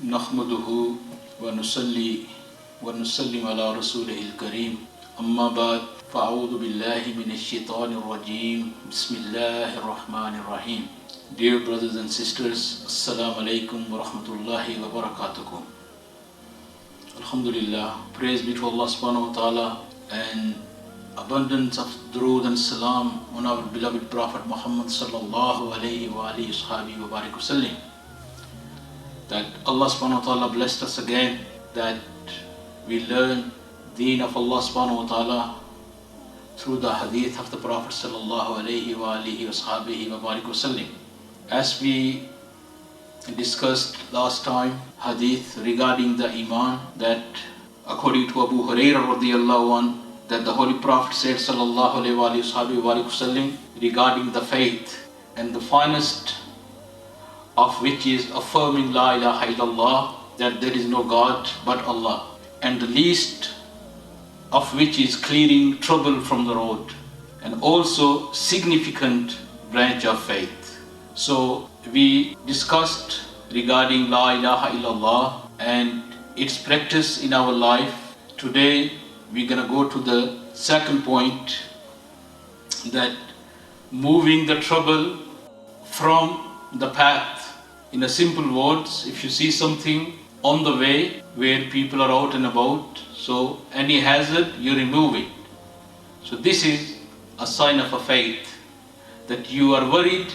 नहमदुहु व नुसल्ली व नुसल्लिम अला रसूलिहिल करीम अम्मा बाद फ़अऊज़ु बिल्लाहि मिनश शैतानिर रजीम बिस्मिल्लाहिर रहमानिर रहीम. Dear brothers and sisters, Assalamu alaikum wa rahmatullahi wa barakatuh. Alhamdulillah, praise be to Allah subhanahu wa ta'ala, and abundance of durood and salam on our beloved Prophet Muhammad sallallahu alayhi wa alihi ashabihi wa barik wasallim. That Allah subhanahu wa ta'ala blessed us again, that we learn deen of Allah subhanahu wa ta'ala through the hadith of the Prophet sallallahu alayhi wa alihi ashabihi wa barik wasallim. As we discussed last time, hadith regarding the iman, that according to Abu Hurairah radiyallahu anhu, that the Holy Prophet said sallallahu alayhi wa alihi wa sallam regarding the faith, and the finest of which is affirming La ilaha illallah, that there is no God but Allah, and the least of which is clearing trouble from the road, and also significant branch of faith. So we discussed regarding La ilaha illallah and its practice in our life. Today we're gonna go to the second point, that moving the trouble from the path. In a simple words, if you see something on the way where people are out and about, so any hazard, you remove it. So this is a sign of a faith, that you are worried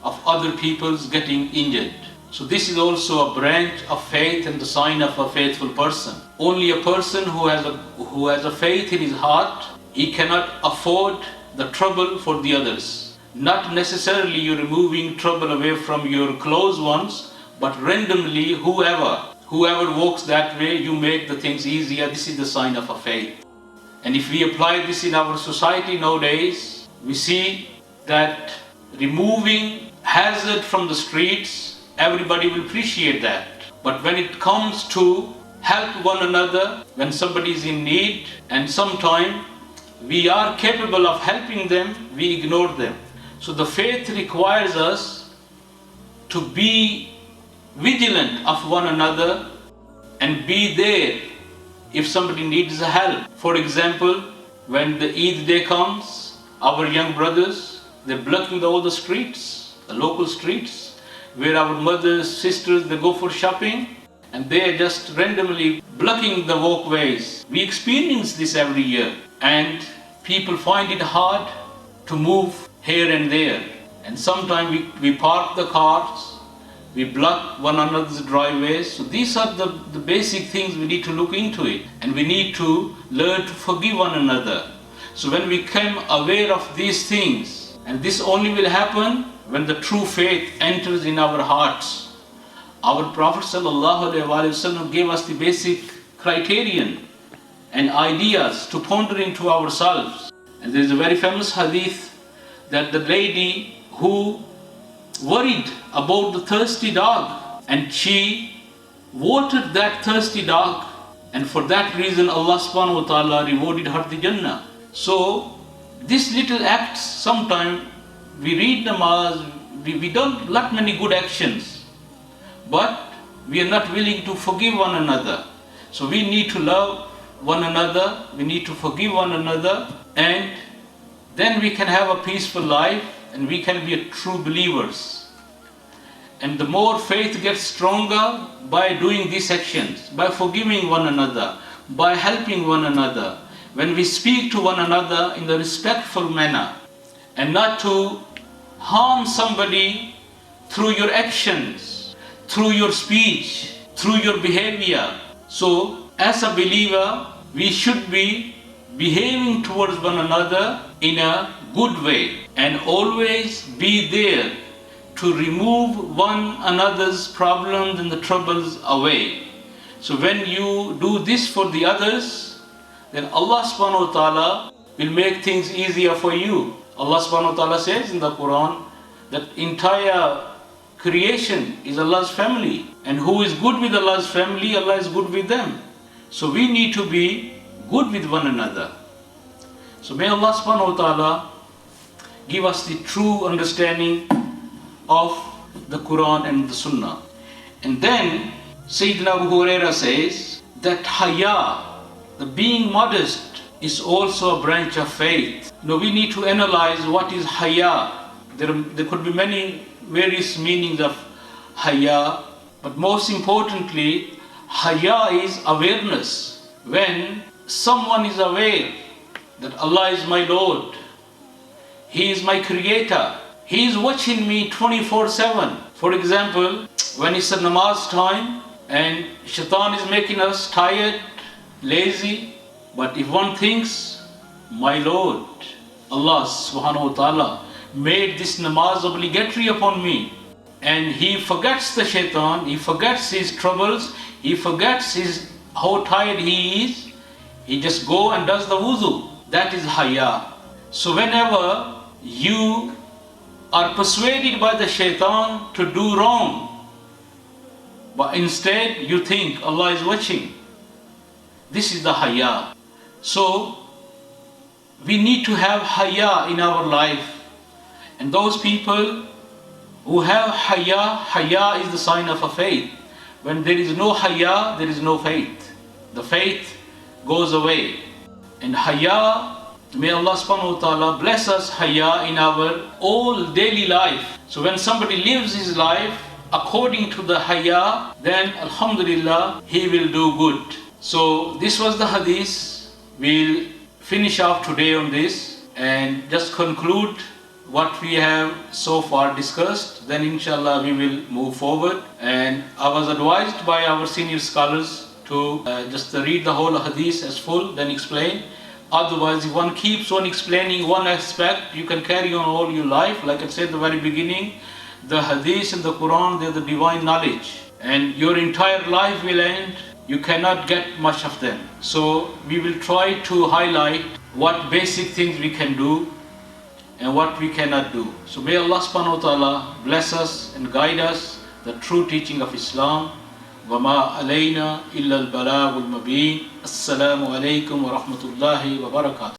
of other people's getting injured. So this is also a branch of faith and the sign of a faithful person. Only a person who has a faith in his heart, he cannot afford the trouble for the others. Not necessarily you're removing trouble away from your close ones, but randomly whoever walks that way, you make the things easier. This is the sign of a faith. And if we apply this in our society nowadays, we see that removing hazard from the streets, everybody will appreciate that. But when it comes to help one another, when somebody is in need, and sometimes we are capable of helping them, we ignore them. So the faith requires us to be vigilant of one another and be there if somebody needs help. For example, when the Eid day comes, our young brothers, they're blocking all the streets, the local streets, where our mothers, sisters, they go for shopping, and they are just randomly blocking the walkways. We experience this every year, and people find it hard to move here and there. And sometimes we park the cars, we block one another's driveways. So these are the basic things we need to look into it, and we need to learn to forgive one another. So when we become aware of these things, and this only will happen when the true faith enters in our hearts. Our Prophet ﷺ gave us the basic criterion and ideas to ponder into ourselves. And there is a very famous hadith that the lady who worried about the thirsty dog, and she watered that thirsty dog, and for that reason Allah subhanahu wa ta'ala rewarded her the Jannah. So this little acts, sometimes we read namaz, we don't lot many good actions, but we are not willing to forgive one another. So we need to love one another, we need to forgive one another, and then we can have a peaceful life, and we can be a true believers. And the more faith gets stronger by doing these actions, by forgiving one another, by helping one another, when we speak to one another in a respectful manner, and not to harm somebody through your actions, through your speech, through your behavior. So as a believer, we should be behaving towards one another in a good way, and always be there to remove one another's problems and the troubles away. So when you do this for the others, then Allah subhanahu wa ta'ala will make things easier for you. Allah subhanahu wa ta'ala says in the Quran that entire creation is Allah's family, and who is good with Allah's family, Allah is good with them. So we need to be good with one another. So may Allah subhanahu wa ta'ala give us the true understanding of the Quran and the Sunnah. And then Sayyidina Abu Huraira says that haya, the being modest, is also a branch of faith. We need to analyze what is haya. There could be many various meanings of haya, but most importantly, haya is awareness. When someone is aware that Allah is my Lord, He is my Creator, He is watching me 24/7. For example, when it's a namaz time and shaitan is making us tired, lazy, but if one thinks, my Lord, Allah subhanahu wa ta'ala made this namaz obligatory upon me, and he forgets the shaitan, he forgets his troubles, he forgets how tired he is, he just go and does the wudu. That is haya. So whenever you are persuaded by the shaitan to do wrong, but instead you think Allah is watching, this is the haya. So we need to have haya in our life. And those people who have haya is the sign of a faith. When there is no haya, there is no faith. The faith goes away. And haya, may Allah subhanahu wa ta'ala bless us haya in our all daily life. So when somebody lives his life according to the haya, then alhamdulillah, he will do good. So this was the hadith. We'll finish off today on this and just conclude what we have so far discussed. Then inshallah we will move forward. And I was advised by our senior scholars to just read the whole hadith as full, then explain. Otherwise, if one keeps on explaining one aspect, you can carry on all your life. Like I said at the very beginning, the hadith and the Quran, they're the divine knowledge, and your entire life will end. You cannot get much of them. So we will try to highlight what basic things we can do and what we cannot do. So may Allah subhanahu wa ta'ala bless us and guide us the true teaching of Islam. وَمَا عَلَيْنَا إِلَّا الْبَلَاغُ الْمُبِينُ. Assalamu alaikum wa rahmatullahi wa barakatuh.